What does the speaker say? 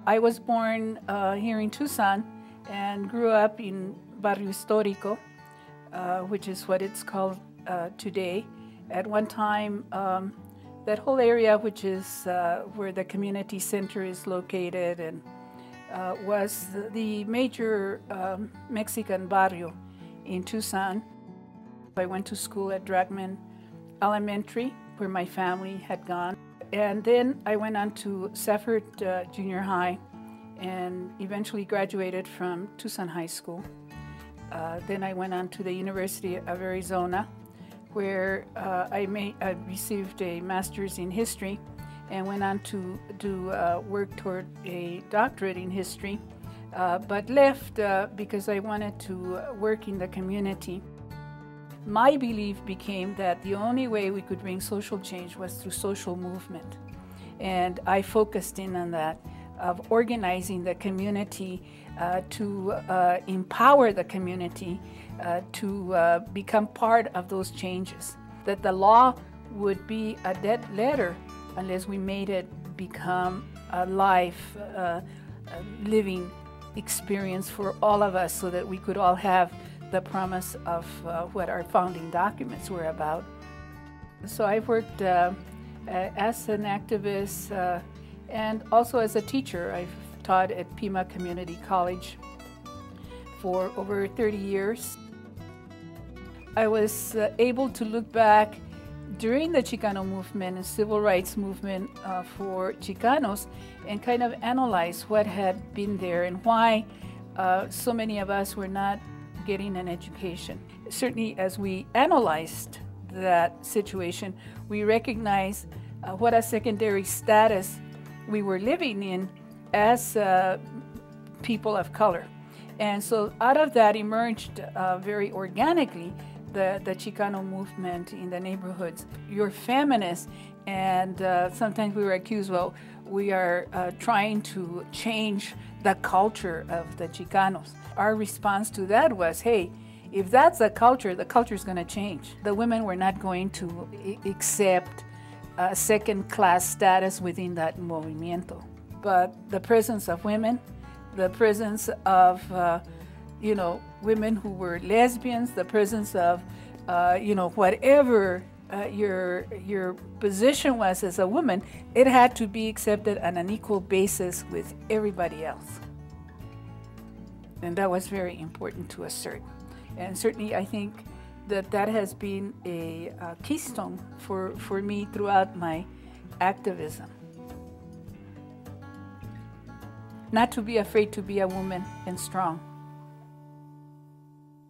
I was born here in Tucson and grew up in Barrio Histórico, which is what it's called today. At one time, that whole area, which is where the community center is located, and was the major Mexican barrio in Tucson. I went to school at Dragman Elementary, where my family had gone. And then I went on to Safford Junior High and eventually graduated from Tucson High School. Then I went on to the University of Arizona, where I received a master's in history and went on to do work toward a doctorate in history, but left because I wanted to work in the community. My belief became that the only way we could bring social change was through social movement. And I focused in on that, of organizing the community to empower the community to become part of those changes. That the law would be a dead letter unless we made it become a life, living experience for all of us, so that we could all have the promise of what our founding documents were about. So I've worked as an activist and also as a teacher. I've taught at Pima Community College for over 30 years. I was able to look back during the Chicano movement and civil rights movement for Chicanos and kind of analyze what had been there and why so many of us were not getting an education. Certainly, as we analyzed that situation, we recognized what a secondary status we were living in as people of color. And so out of that emerged very organically the Chicano movement in the neighborhoods. You're feminists, and sometimes we were accused, well, we are trying to change the culture of the Chicanos. Our response to that was, hey, if that's the culture is going to change. The women were not going to accept a second-class status within that movimiento. But the presence of women, the presence of, women who were lesbians, the presence of, whatever your position was as a woman, it had to be accepted on an equal basis with everybody else. And that was very important to assert. And certainly I think that has been a keystone for me throughout my activism. Not to be afraid to be a woman and strong.